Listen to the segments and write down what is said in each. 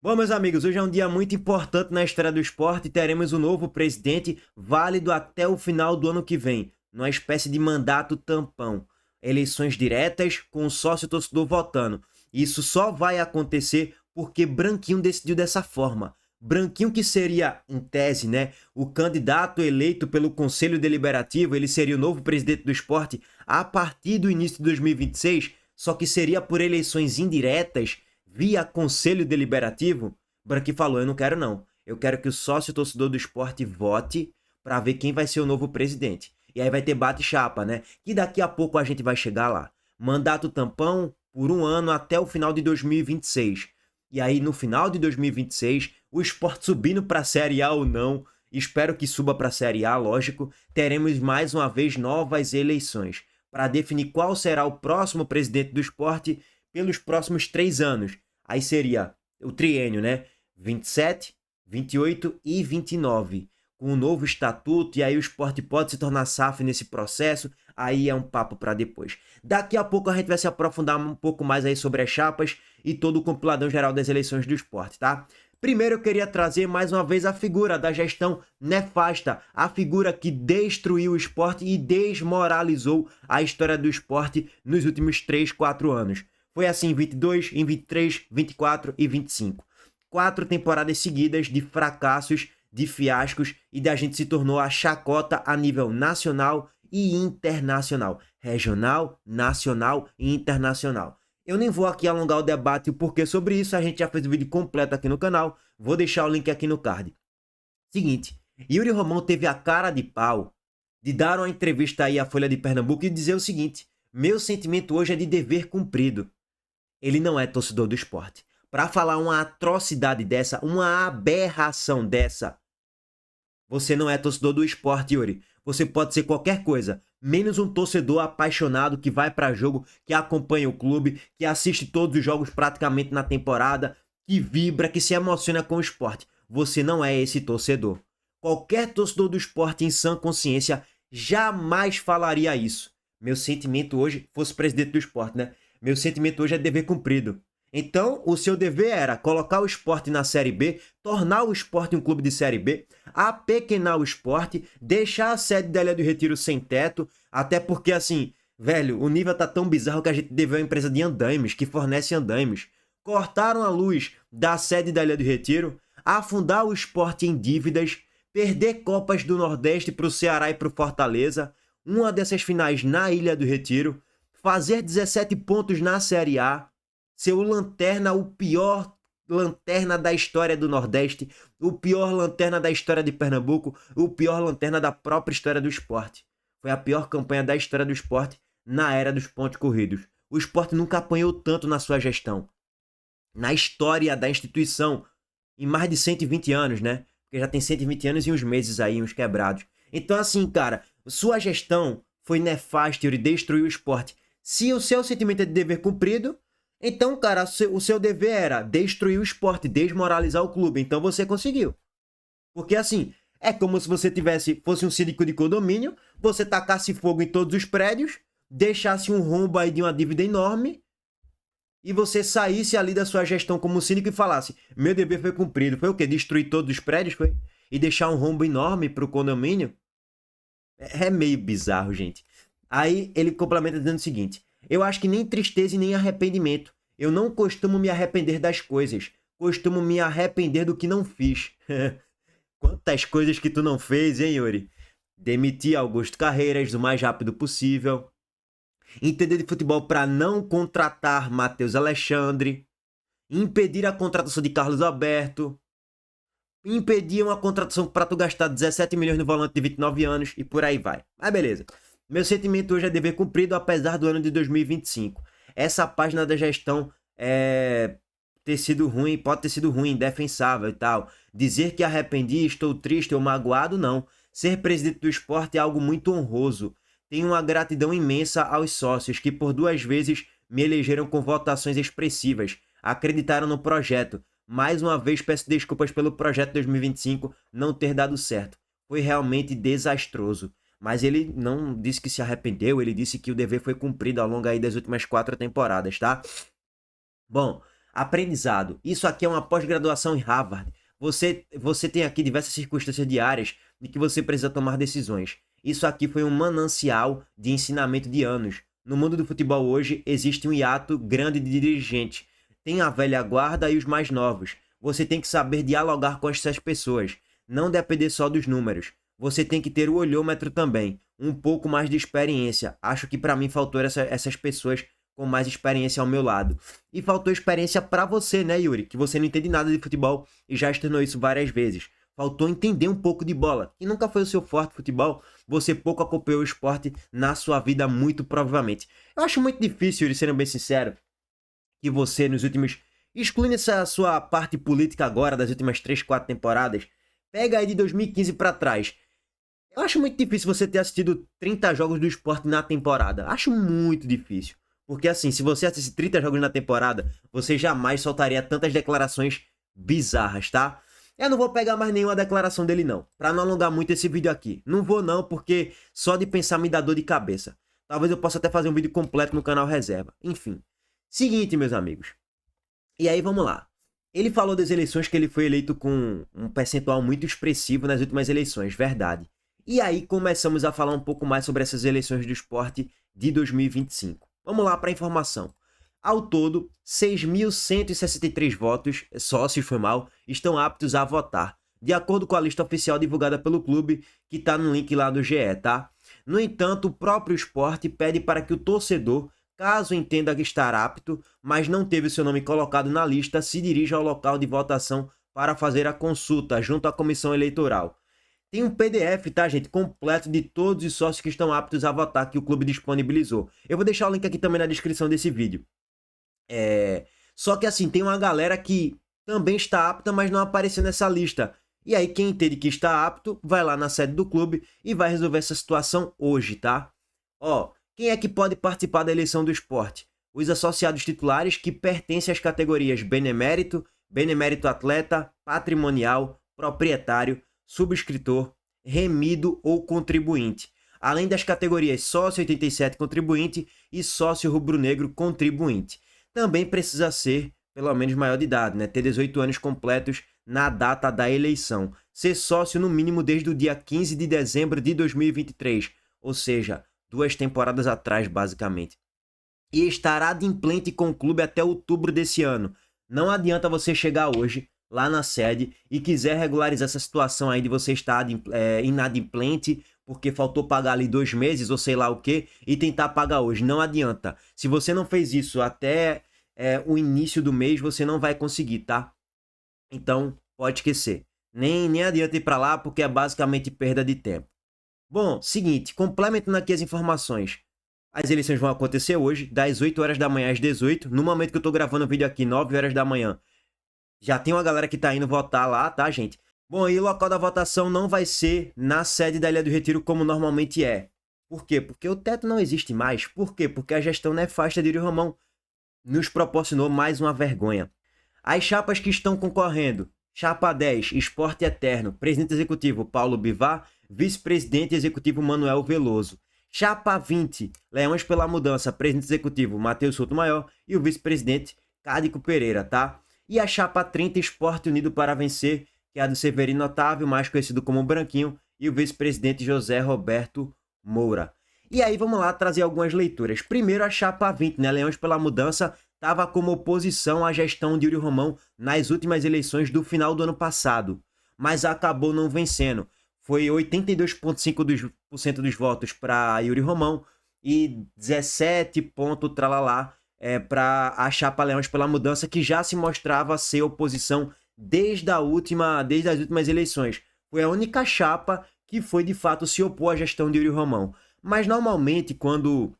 Bom, meus amigos, hoje é um dia muito importante na história do esporte e teremos um novo presidente válido até o final do ano que vem, numa espécie de mandato tampão. Eleições diretas com o sócio-torcedor votando. Isso só vai acontecer porque Branquinho decidiu dessa forma. Branquinho, que seria, em tese, né, o candidato eleito pelo Conselho Deliberativo, ele seria o novo presidente do esporte a partir do início de 2026, só que seria por eleições indiretas via Conselho Deliberativo. Branqui falou: eu não quero não. Eu quero que o sócio torcedor do esporte vote para ver quem vai ser o novo presidente. E aí vai ter bate-chapa, né? Que daqui a pouco a gente vai chegar lá. Mandato tampão por um ano até o final de 2026. E aí no final de 2026, o esporte subindo para a Série A ou não, espero que suba para a Série A, lógico, teremos mais uma vez novas eleições para definir qual será o próximo presidente do esporte pelos próximos 3 anos. Aí seria o triênio, né? 27, 28 e 29. Com um novo estatuto, e aí o esporte pode se tornar SAF nesse processo, aí é um papo para depois. Daqui a pouco a gente vai se aprofundar um pouco mais aí sobre as chapas e todo o compiladão geral das eleições do esporte, tá? Primeiro eu queria trazer mais uma vez a figura da gestão nefasta, a figura que destruiu o esporte e desmoralizou a história do esporte nos últimos 3, 4 anos. Foi assim em 22, em 23, 24 e 25. 4 temporadas seguidas de fracassos, de fiascos, e da gente se tornou a chacota a nível nacional e internacional. Regional, nacional e internacional. Eu nem vou aqui alongar o debate e o porquê sobre isso, a gente já fez o vídeo completo aqui no canal, vou deixar o link aqui no card. Seguinte, Yuri Romão teve a cara de pau de dar uma entrevista aí à Folha de Pernambuco e dizer o seguinte: meu sentimento hoje é de dever cumprido. Ele não é torcedor do esporte. Para falar uma atrocidade dessa, uma aberração dessa, você não é torcedor do esporte, Yuri. Você pode ser qualquer coisa, menos um torcedor apaixonado que vai para jogo, que acompanha o clube, que assiste todos os jogos praticamente na temporada, que vibra, que se emociona com o esporte. Você não é esse torcedor. Qualquer torcedor do esporte em sã consciência jamais falaria isso. Meu sentimento hoje, fosse presidente do esporte, né? Meu sentimento hoje é dever cumprido. Então, o seu dever era colocar o esporte na Série B, tornar o esporte um clube de Série B, apequenar o esporte, deixar a sede da Ilha do Retiro sem teto, até porque, assim, velho, o nível tá tão bizarro que a gente deveu a empresa de andaimes, que fornece andaimes. Cortaram a luz da sede da Ilha do Retiro, afundar o esporte em dívidas, perder Copas do Nordeste para o Ceará e para o Fortaleza, uma dessas finais na Ilha do Retiro, fazer 17 pontos na Série A, ser o lanterna, o pior lanterna da história do Nordeste, o pior lanterna da história de Pernambuco, o pior lanterna da própria história do esporte. Foi a pior campanha da história do esporte na era dos pontos corridos. O esporte nunca apanhou tanto na sua gestão. Na história da instituição, em mais de 120 anos, né? Porque já tem 120 anos e uns meses aí, uns quebrados. Então, assim, cara, sua gestão foi nefasta e destruiu o esporte. Se o seu sentimento é de dever cumprido, então, cara, o seu dever era destruir o esporte, desmoralizar o clube. Então você conseguiu. Porque assim, é como se você fosse um síndico de condomínio, você tacasse fogo em todos os prédios, deixasse um rombo aí de uma dívida enorme, e você saísse ali da sua gestão como síndico e falasse: meu dever foi cumprido. Foi o quê? Destruir todos os prédios, foi? E deixar um rombo enorme pro condomínio? É meio bizarro, gente. Aí ele complementa dizendo o seguinte: eu acho que nem tristeza e nem arrependimento. Eu não costumo me arrepender das coisas. Costumo me arrepender do que não fiz. Quantas coisas que tu não fez, hein, Yuri? Demitir Augusto Carreiras o mais rápido possível. Entender de futebol para não contratar Matheus Alexandre. Impedir a contratação de Carlos Alberto. Impedir uma contratação para tu gastar 17 milhões no volante de 29 anos e por aí vai. Mas beleza. Meu sentimento hoje é dever cumprido, apesar do ano de 2025. Essa página da gestão ter sido ruim, pode ter sido ruim, indefensável e tal. Dizer que arrependi, estou triste ou magoado, não. Ser presidente do esporte é algo muito honroso. Tenho uma gratidão imensa aos sócios que por 2 vezes me elegeram com votações expressivas. Acreditaram no projeto. Mais uma vez peço desculpas pelo projeto 2025 não ter dado certo. Foi realmente desastroso. Mas ele não disse que se arrependeu, ele disse que o dever foi cumprido ao longo aí das últimas 4 temporadas, tá? Bom, Aprendizado. Isso aqui é uma pós-graduação em Harvard. Você tem aqui diversas circunstâncias diárias de que você precisa tomar decisões. Isso aqui foi um manancial de ensinamento de anos. No mundo do futebol hoje, existe um hiato grande de dirigentes. Tem a velha guarda e os mais novos. Você tem que saber dialogar com essas pessoas. Não depender só dos números. Você tem que ter o olhômetro também. Um pouco mais de experiência. Acho que para mim faltou essas pessoas com mais experiência ao meu lado. E faltou experiência para você, né, Yuri? Que você não entende nada de futebol e já externou isso várias vezes. Faltou entender um pouco de bola. E nunca foi o seu forte futebol. Você pouco acompanhou o esporte na sua vida, muito provavelmente. Eu acho muito difícil, Yuri, sendo bem sincero, que você nos últimos... Excluindo essa sua parte política agora, das últimas 3, 4 temporadas, pega aí de 2015 para trás. Eu acho muito difícil você ter assistido 30 jogos do esporte na temporada. Acho muito difícil. Porque assim, se você assistir 30 jogos na temporada, você jamais soltaria tantas declarações bizarras, tá? Eu não vou pegar mais nenhuma declaração dele não, pra não alongar muito esse vídeo aqui. Não vou não, porque só de pensar me dá dor de cabeça. Talvez eu possa até fazer um vídeo completo no canal Reserva. Enfim. Seguinte, meus amigos. E aí, vamos lá. Ele falou das eleições que ele foi eleito com um percentual muito expressivo nas últimas eleições, verdade. E aí começamos a falar um pouco mais sobre essas eleições do esporte de 2025. Vamos lá para a informação. Ao todo, 6.163 votos, sócios estão aptos a votar, de acordo com a lista oficial divulgada pelo clube, que está no link lá do GE, tá? No entanto, o próprio esporte pede para que o torcedor, caso entenda estar apto, mas não teve seu nome colocado na lista, se dirija ao local de votação para fazer a consulta junto à comissão eleitoral. Tem um PDF, tá, gente, completo de todos os sócios que estão aptos a votar que o clube disponibilizou. Eu vou deixar o link aqui também na descrição desse vídeo. Só que assim, tem uma galera que também está apta, mas não apareceu nessa lista. E aí quem entende que está apto, vai lá na sede do clube e vai resolver essa situação hoje, tá? Ó, quem é que pode participar da eleição do esporte? Os associados titulares que pertencem às categorias benemérito, benemérito atleta, patrimonial, proprietário, subscritor, remido ou contribuinte, além das categorias sócio 87 contribuinte e sócio rubro-negro contribuinte. Também precisa ser, pelo menos, maior de idade, né? Ter 18 anos completos na data da eleição. Ser sócio no mínimo desde o dia 15 de dezembro de 2023, ou seja, 2 temporadas atrás, basicamente. E estar adimplente com o clube até outubro desse ano. Não adianta você chegar hoje lá na sede e quiser regularizar essa situação aí de você estar inadimplente porque faltou pagar ali 2 meses ou sei lá o que e tentar pagar hoje. Não adianta. Se você não fez isso até o início do mês, você não vai conseguir, tá? Então, pode esquecer. Nem adianta ir para lá porque é basicamente perda de tempo. Bom, seguinte, complementando aqui as informações. As eleições vão acontecer hoje, das 8 horas da manhã às 18. No momento que eu tô gravando o vídeo aqui, 9 horas da manhã, já tem uma galera que tá indo votar lá, tá, gente? Bom, e o local da votação não vai ser na sede da Ilha do Retiro como normalmente é. Por quê? Porque o teto não existe mais. Por quê? Porque a gestão nefasta de Yuri Romão nos proporcionou mais uma vergonha. As chapas que estão concorrendo: Chapa 10, Esporte Eterno, Presidente Executivo Paulo Bivar, Vice-Presidente Executivo Manuel Veloso. Chapa 20, Leões pela Mudança, Presidente Executivo Matheus Sotomayor e o Vice-Presidente Cádico Pereira, tá? E a Chapa 30, Esporte Unido para Vencer, que é a do Severino Otávio, mais conhecido como Branquinho, e o vice-presidente José Roberto Moura. E aí vamos lá trazer algumas leituras. Primeiro a Chapa 20, né? Leões pela Mudança, estava como oposição à gestão de Yuri Romão nas últimas eleições do final do ano passado, mas acabou não vencendo. Foi 82,5% dos votos para Yuri Romão e 17 tralalá para a Chapa Leões pela Mudança, que já se mostrava ser oposição desde as últimas eleições. Foi a única chapa que foi de fato se opor à gestão de Yuri Romão. Mas normalmente quando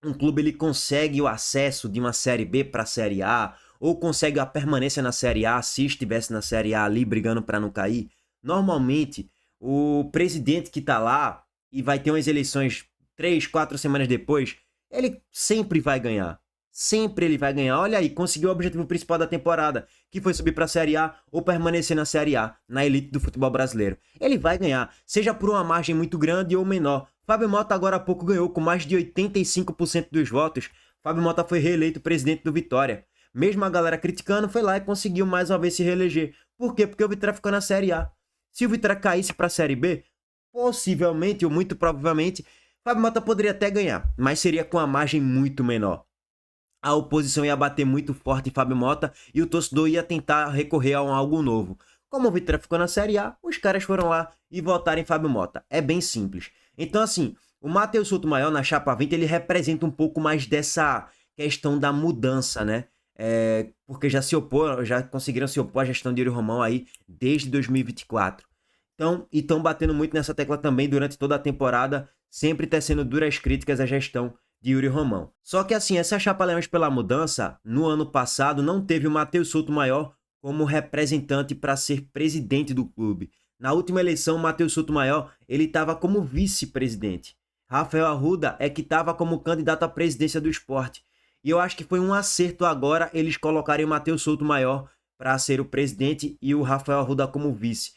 um clube ele consegue o acesso de uma Série B para a Série A, ou consegue a permanência na Série A, se estivesse na Série A ali brigando para não cair, normalmente o presidente que está lá e vai ter umas eleições 3, 4 semanas depois, ele sempre vai ganhar. Sempre ele vai ganhar. Olha aí, conseguiu o objetivo principal da temporada, que foi subir para a Série A ou permanecer na Série A, na elite do futebol brasileiro. Ele vai ganhar, seja por uma margem muito grande ou menor. Fábio Mota agora há pouco ganhou com mais de 85% dos votos. Fábio Mota foi reeleito presidente do Vitória. mesmo a galera criticando, foi lá e conseguiu mais uma vez se reeleger. Por quê? Porque o Vitória ficou na Série A. Se o Vitória caísse para a Série B, possivelmente, ou muito provavelmente, Fábio Mota poderia até ganhar, mas seria com a margem muito menor. A oposição ia bater muito forte em Fábio Mota e o torcedor ia tentar recorrer a algo novo. Como o Vitória ficou na Série A, os caras foram lá e votaram em Fábio Mota. É bem simples. Então, assim, o Matheus Sotomayor na Chapa 20, ele representa um pouco mais dessa questão da mudança, né? Porque já conseguiram se opor à gestão de Yuri Romão aí desde 2024. Então, e estão batendo muito nessa tecla também durante toda a temporada, sempre tecendo duras críticas à gestão de Yuri Romão. Só que assim, essa chapa Leões pela Mudança, no ano passado, não teve o Matheus Sotomayor como representante para ser presidente do clube. Na última eleição, o Matheus Sotomayor, ele estava como vice-presidente. Rafael Arruda é que estava como candidato à presidência do Sport. E eu acho que foi um acerto agora eles colocarem o Matheus Sotomayor para ser o presidente e o Rafael Arruda como vice.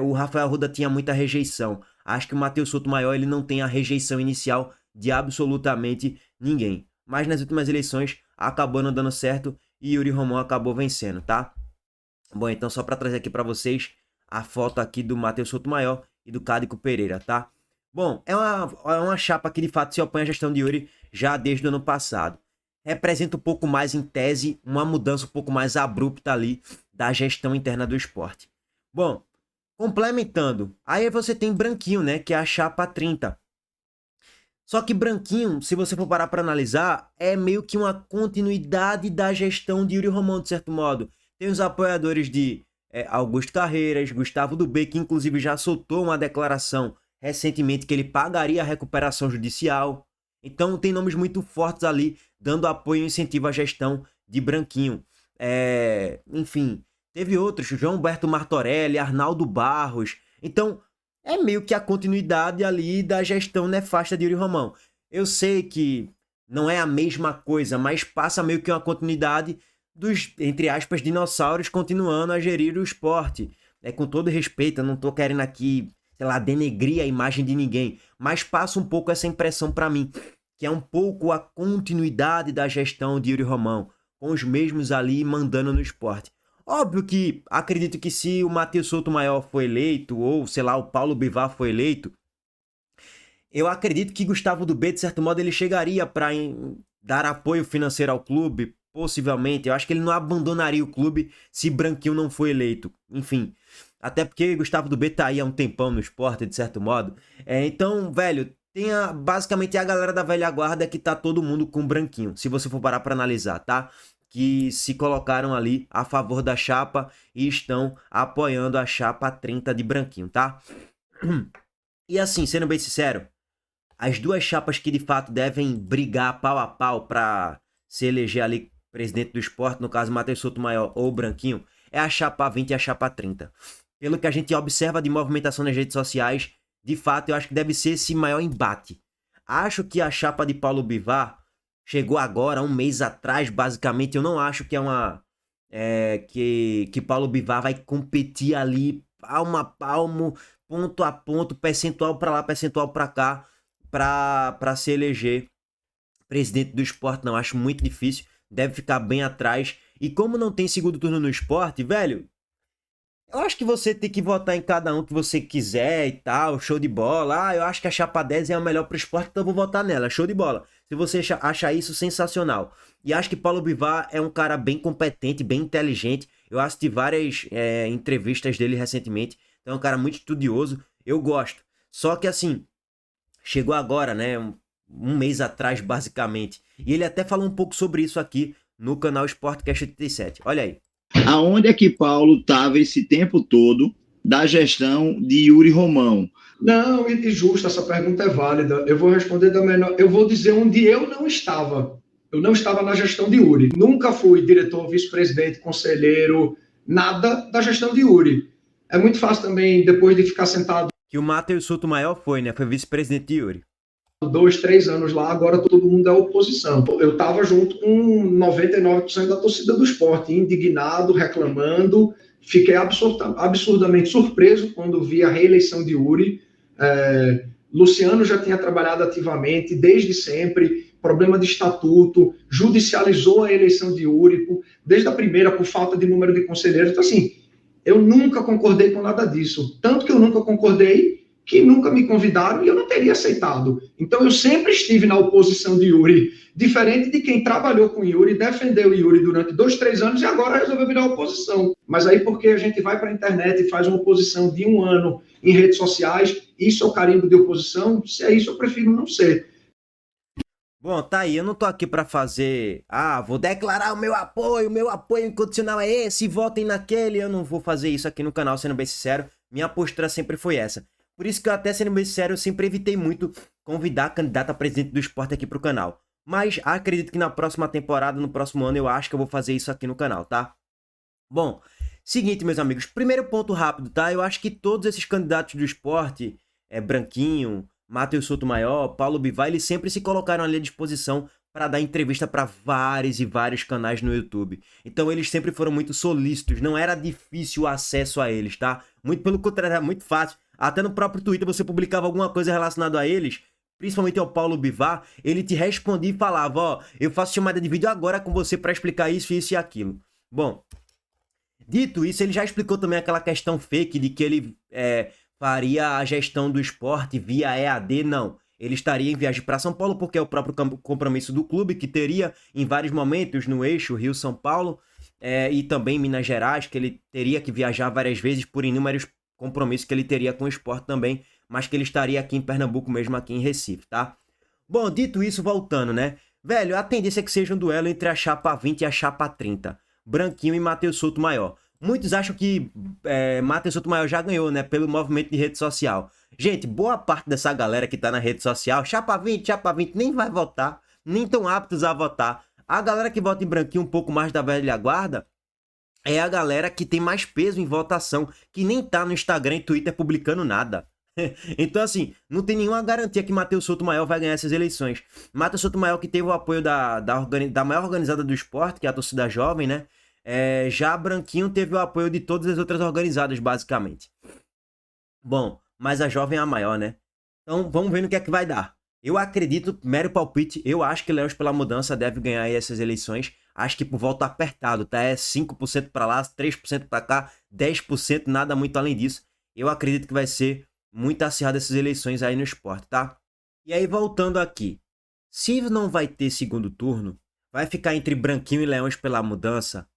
O Rafael Arruda tinha muita rejeição. Acho que o Matheus Sotomayor ele não tem a rejeição inicial de absolutamente ninguém. Mas nas últimas eleições acabou não dando certo e Yuri Romão acabou vencendo, tá? Bom, então só para trazer aqui para vocês a foto aqui do Matheus Sotomayor e do Cádico Pereira, tá? Bom, é uma chapa que de fato se opõe à gestão de Yuri já desde o ano passado. Representa um pouco mais em tese, uma mudança um pouco mais abrupta ali da gestão interna do esporte. Bom, complementando, aí você tem Branquinho, né, que é a chapa 30. Só que Branquinho, se você for parar para analisar, é meio que uma continuidade da gestão de Yuri Romão, de certo modo. Tem os apoiadores de Augusto Carreiras, Gustavo do B, que inclusive já soltou uma declaração recentemente que ele pagaria a recuperação judicial. Então tem nomes muito fortes ali, dando apoio e incentivo à gestão de Branquinho. Enfim, teve outros, João Humberto Martorelli, Arnaldo Barros. Então, é meio que a continuidade ali da gestão nefasta de Yuri Romão. Eu sei que não é a mesma coisa, mas passa meio que uma continuidade dos, entre aspas, dinossauros continuando a gerir o esporte. Com todo respeito, eu não tô querendo aqui, sei lá, denegrir a imagem de ninguém, mas passa um pouco essa impressão para mim, que é um pouco a continuidade da gestão de Yuri Romão, com os mesmos ali mandando no esporte. Óbvio que acredito que se o Matheus Sotomayor for eleito, ou sei lá, o Paulo Bivar for eleito, eu acredito que Gustavo do B, de certo modo, ele chegaria para dar apoio financeiro ao clube, possivelmente. Eu acho que ele não abandonaria o clube se Branquinho não for eleito. Enfim, até porque Gustavo do B tá aí há um tempão no esporte, de certo modo. Então, velho, basicamente a galera da velha guarda que tá todo mundo com Branquinho, se você for parar para analisar, tá? Que se colocaram ali a favor da chapa e estão apoiando a chapa 30 de Branquinho, tá? E assim, sendo bem sincero, as duas chapas que de fato devem brigar pau a pau para se eleger ali presidente do esporte, no caso Matheus Sotomayor ou Branquinho, é a chapa 20 e a chapa 30. Pelo que a gente observa de movimentação nas redes sociais, de fato eu acho que deve ser esse maior embate. Acho que a chapa de Paulo Bivar chegou agora, um mês atrás, basicamente. Eu não acho que que Paulo Bivar vai competir ali palmo a palmo, ponto a ponto, percentual para lá, percentual para cá, para se eleger presidente do esporte. Não, acho muito difícil. Deve ficar bem atrás. E como não tem segundo turno no esporte, velho, eu acho que você tem que votar em cada um que você quiser e tal, show de bola. Eu acho que a chapa 10 é a melhor pro esporte, então eu vou votar nela, show de bola. Se você acha isso sensacional. E acho que Paulo Bivar é um cara bem competente, bem inteligente. Eu assisti várias entrevistas dele recentemente. Então é um cara muito estudioso, eu gosto. Só que assim, chegou agora, né, um mês atrás basicamente. E ele até falou um pouco sobre isso aqui no canal Sportcast 87. Olha aí. Aonde é que Paulo estava esse tempo todo da gestão de Yuri Romão? Não, e justo, essa pergunta é válida. Eu vou responder da melhor. Eu vou dizer onde eu não estava. Eu não estava na gestão de Yuri. Nunca fui diretor, vice-presidente, conselheiro, nada da gestão de Yuri. É muito fácil também, depois de ficar sentado. Que o Matheus Sotomayor foi, né? Foi vice-presidente de Yuri. 2, 3 anos lá, agora todo mundo é oposição. Eu estava junto com 99% da torcida do esporte, indignado, reclamando. Fiquei absurdamente surpreso quando vi a reeleição de Yuri. Luciano já tinha trabalhado ativamente desde sempre, problema de estatuto, judicializou a eleição de Yuri, desde a primeira, por falta de número de conselheiros. Então, assim, eu nunca concordei com nada disso. Tanto que eu nunca concordei, que nunca me convidaram e eu não teria aceitado. Então, eu sempre estive na oposição de Yuri, diferente de quem trabalhou com Yuri, defendeu Yuri durante 2, 3 anos e agora resolveu virar oposição. Mas aí, porque a gente vai para a internet e faz uma oposição de 1 ano em redes sociais, isso é o carimbo de oposição? Se é isso, eu prefiro não ser. Bom, tá aí, eu não tô aqui pra fazer, vou declarar o meu apoio incondicional é esse, votem naquele, eu não vou fazer isso aqui no canal, sendo bem sincero, minha postura sempre foi essa. Por isso que eu até, sendo bem sincero, eu sempre evitei muito convidar candidato a presidente do esporte aqui pro canal. Mas acredito que na próxima temporada, no próximo ano, eu acho que eu vou fazer isso aqui no canal, tá? Bom, seguinte, meus amigos, primeiro ponto rápido, tá? Eu acho que todos esses candidatos do esporte, Branquinho, Matheus Sotomayor, Paulo Bivar, eles sempre se colocaram ali à disposição para dar entrevista para vários e vários canais no YouTube. Então eles sempre foram muito solícitos, não era difícil o acesso a eles, tá? Muito pelo contrário, era muito fácil. Até no próprio Twitter você publicava alguma coisa relacionada a eles, principalmente ao Paulo Bivar, ele te respondia e falava, ó, eu faço chamada de vídeo agora com você para explicar isso, isso e aquilo. Bom, dito isso, ele já explicou também aquela questão fake de que ele faria a gestão do esporte via EAD, não. Ele estaria em viagem para São Paulo porque é o próprio compromisso do clube, que teria em vários momentos no eixo Rio-São Paulo e também Minas Gerais, que ele teria que viajar várias vezes por inúmeros compromissos que ele teria com o esporte também, mas que ele estaria aqui em Pernambuco mesmo, aqui em Recife, tá? Bom, dito isso, voltando, né? Velho, a tendência é que seja um duelo entre a chapa 20 e a chapa 30. Branquinho e Matheus Sotomayor. Muitos acham que Matheus Sotomayor já ganhou, né? Pelo movimento de rede social. Gente, boa parte dessa galera que tá na rede social, chapa 20, nem vai votar, nem tão aptos a votar. A galera que vota em Branquinho um pouco mais da velha guarda é a galera que tem mais peso em votação, que nem tá no Instagram e Twitter publicando nada. Então, assim, não tem nenhuma garantia que Matheus Sotomayor vai ganhar essas eleições. Matheus Sotomayor, que teve o apoio da maior organizada do esporte, que é a torcida jovem, né? Já Branquinho teve o apoio de todas as outras organizadas, basicamente. Bom, mas a jovem é a maior, né? Então, vamos ver no que é que vai dar. Eu acredito, mero palpite, eu acho que Leões pela Mudança deve ganhar aí essas eleições. Acho que por voto apertado, tá? É 5% pra lá, 3% pra cá, 10%, nada muito além disso. Eu acredito que vai ser muito acirrado essas eleições aí no esporte, tá? E aí, voltando aqui. Se não vai ter segundo turno, vai ficar entre Branquinho e Leões pela Mudança.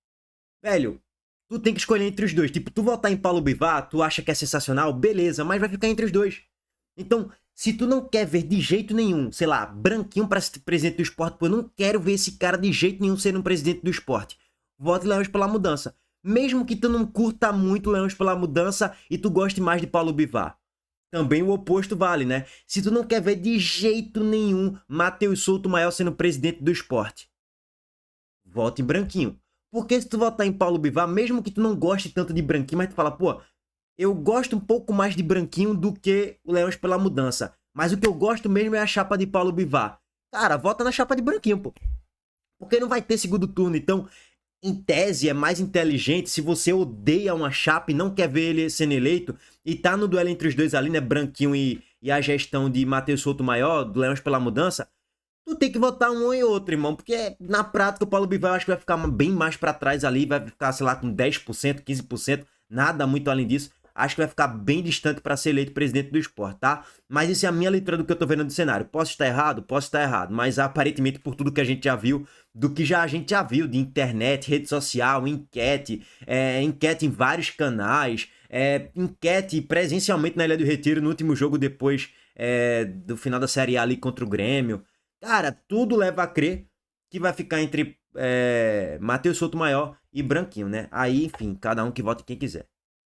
Velho, tu tem que escolher entre os dois. Tipo, tu votar em Paulo Bivar, tu acha que é sensacional? Beleza, mas vai ficar entre os dois. Então, se tu não quer ver de jeito nenhum, sei lá, Branquinho para ser presidente do esporte, pô, eu não quero ver esse cara de jeito nenhum sendo um presidente do esporte. Vote Leões pela Mudança. Mesmo que tu não curta muito Leões pela Mudança e tu goste mais de Paulo Bivar. Também o oposto vale, né? Se tu não quer ver de jeito nenhum Matheus Sotomayor sendo presidente do esporte, vote em Branquinho. Porque se tu votar em Paulo Bivar, mesmo que tu não goste tanto de Branquinho, mas tu fala, pô, eu gosto um pouco mais de Branquinho do que o Leões pela Mudança. Mas o que eu gosto mesmo é a chapa de Paulo Bivar. Cara, vota na chapa de Branquinho, pô. Porque não vai ter segundo turno. Então, em tese, é mais inteligente se você odeia uma chapa e não quer ver ele sendo eleito e tá no duelo entre os dois ali, né, Branquinho e a gestão de Matheus Sotomayor, do Leões pela Mudança, tu tem que votar um e outro, irmão, porque na prática o Paulo Bivar eu acho que vai ficar bem mais pra trás ali, vai ficar, sei lá, com 10%, 15%, nada muito além disso. Acho que vai ficar bem distante para ser eleito presidente do esporte, tá? Mas isso é a minha leitura do que eu tô vendo do cenário. Posso estar errado, mas aparentemente por tudo que a gente já viu, do que a gente já viu de internet, rede social, enquete em vários canais, enquete presencialmente na Ilha do Retiro no último jogo depois do final da Série A ali contra o Grêmio. Cara, tudo leva a crer que vai ficar entre Matheus Sotomayor e Branquinho, né? Aí, enfim, cada um que vote quem quiser.